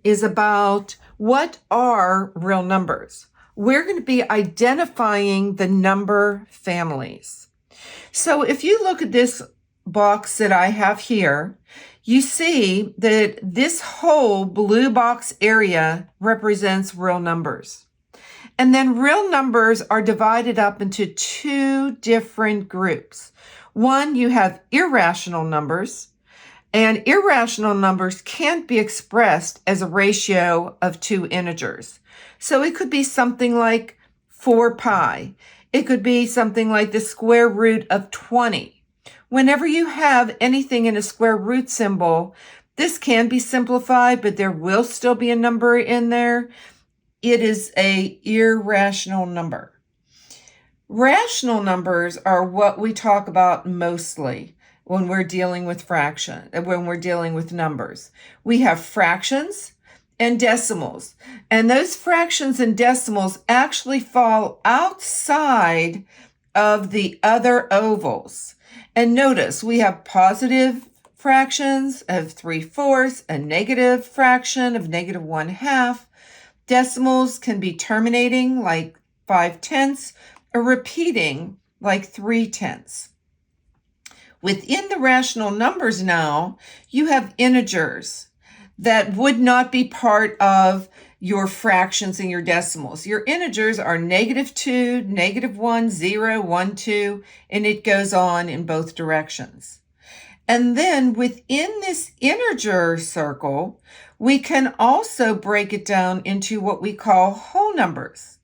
is about what are real numbers. We're going to be identifying the number families. So if you look at this box that I have here, you see that this whole blue box area represents real numbers. And then real numbers are divided up into two different groups. One, you have irrational numbers, and irrational numbers can't be expressed as a ratio of two integers. So it could be something like 4 pi. It could be something like the square root of 20. Whenever you have anything in a square root symbol, this can be simplified, but there will still be a number in there. It is an irrational number. Rational numbers are what we talk about mostly when we're dealing with when we're dealing with numbers. We have fractions and decimals, and those fractions and decimals actually fall outside of the other ovals. And notice we have positive fractions of 3/4, a negative fraction of -1/2. Decimals can be terminating like 5/10 or repeating like 3/10. Within the rational numbers now, you have integers that would not be part of your fractions and your decimals. Your integers are -2, -1, 0, 1, 2, and it goes on in both directions. And then within this integer circle, we can also break it down into what we call whole numbers.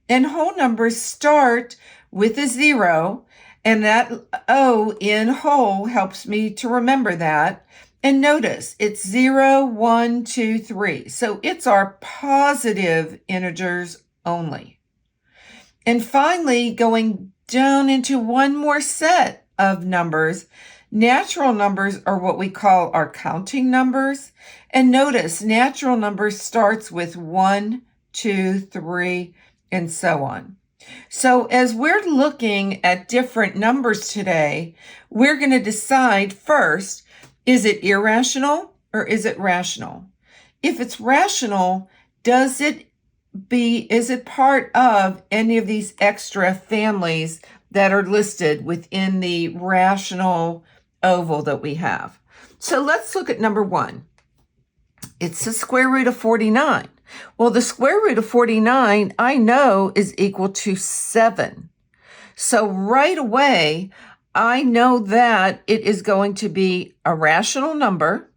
And whole numbers start with a 0, and that O in whole helps me to remember that. And notice it's 0, 1, 2, 3. So it's our positive integers only. And finally, going down into one more set of numbers, natural numbers are what we call our counting numbers. And notice natural numbers starts with 1, 2, 3, and so on. So as we're looking at different numbers today, we're going to decide first, is it irrational or is it rational? If it's rational, is it part of any of these extra families that are listed within the rational oval that we have? So let's look at number 1. It's the square root of 49. Well, the square root of 49, I know, is equal to 7. So right away, I know that it is going to be a rational number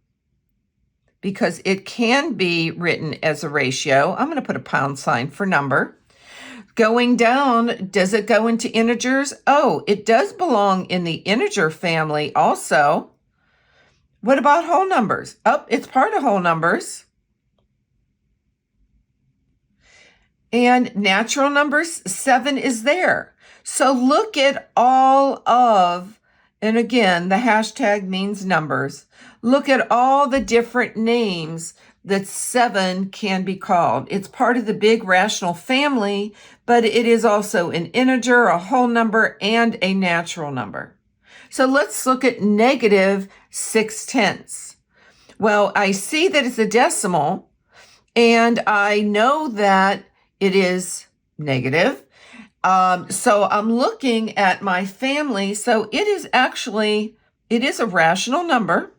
because it can be written as a ratio. I'm going to put a pound sign for number. Going down, does it go into integers? Oh, it does belong in the integer family also. What about whole numbers? Oh, it's part of whole numbers. And natural numbers, 7 is there. So look at all of, and again, the hashtag means numbers. Look at all the different names that 7 can be called. It's part of the big rational family, but it is also an integer, a whole number, and a natural number. So let's look at -6/10. Well, I see that it's a decimal, and I know that it is negative. So I'm looking at my family. So it is a rational number,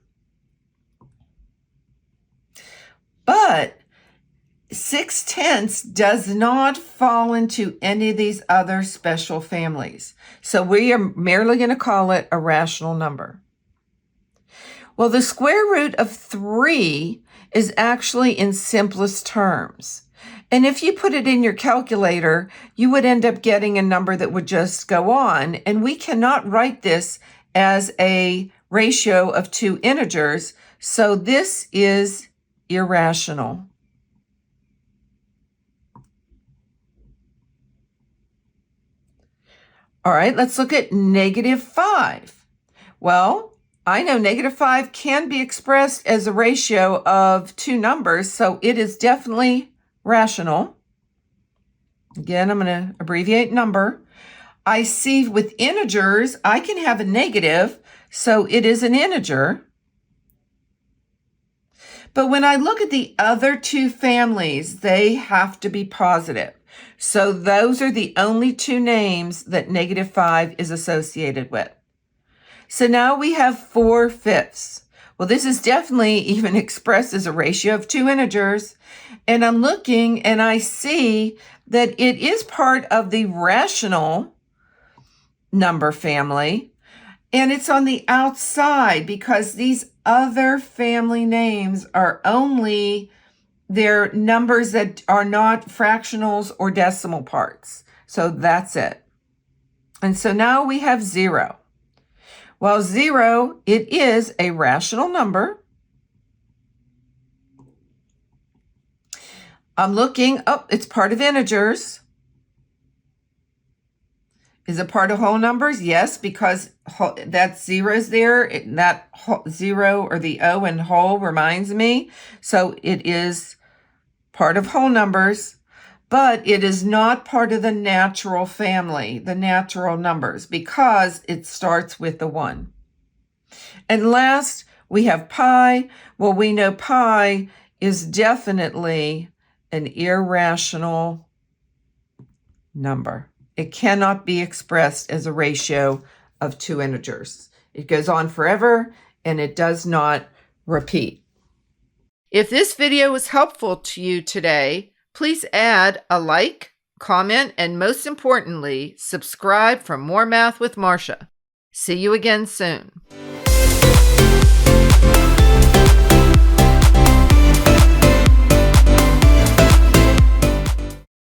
but 6/10 does not fall into any of these other special families. So we are merely going to call it a rational number. Well, the square root of 3 is actually in simplest terms. And if you put it in your calculator, you would end up getting a number that would just go on. And we cannot write this as a ratio of two integers. So this is irrational. All right, let's look at -5. Well, I know -5 can be expressed as a ratio of two numbers, so it is definitely rational. Again, I'm going to abbreviate number. I see with integers, I can have a negative, so it is an integer. But when I look at the other two families, they have to be positive. So those are the only two names that -5 is associated with. So now we have 4/5. Well, this is definitely even expressed as a ratio of two integers. And I'm looking and I see that it is part of the rational number family. And it's on the outside because these other family names are only their numbers that are not fractionals or decimal parts. So that's it. And so now we have 0. Well, 0, it is a rational number. I'm looking, it's part of integers. Is it part of whole numbers? Yes, because that 0 is there. That 0 or the O in whole reminds me. So it is part of whole numbers, but it is not part of the natural family, the natural numbers, because it starts with the 1. And last, we have pi. Well, we know pi is definitely an irrational number. It cannot be expressed as a ratio of two integers. It goes on forever and it does not repeat. If this video was helpful to you today, please add a like, comment, and most importantly, subscribe for more Math with Marcia. See you again soon.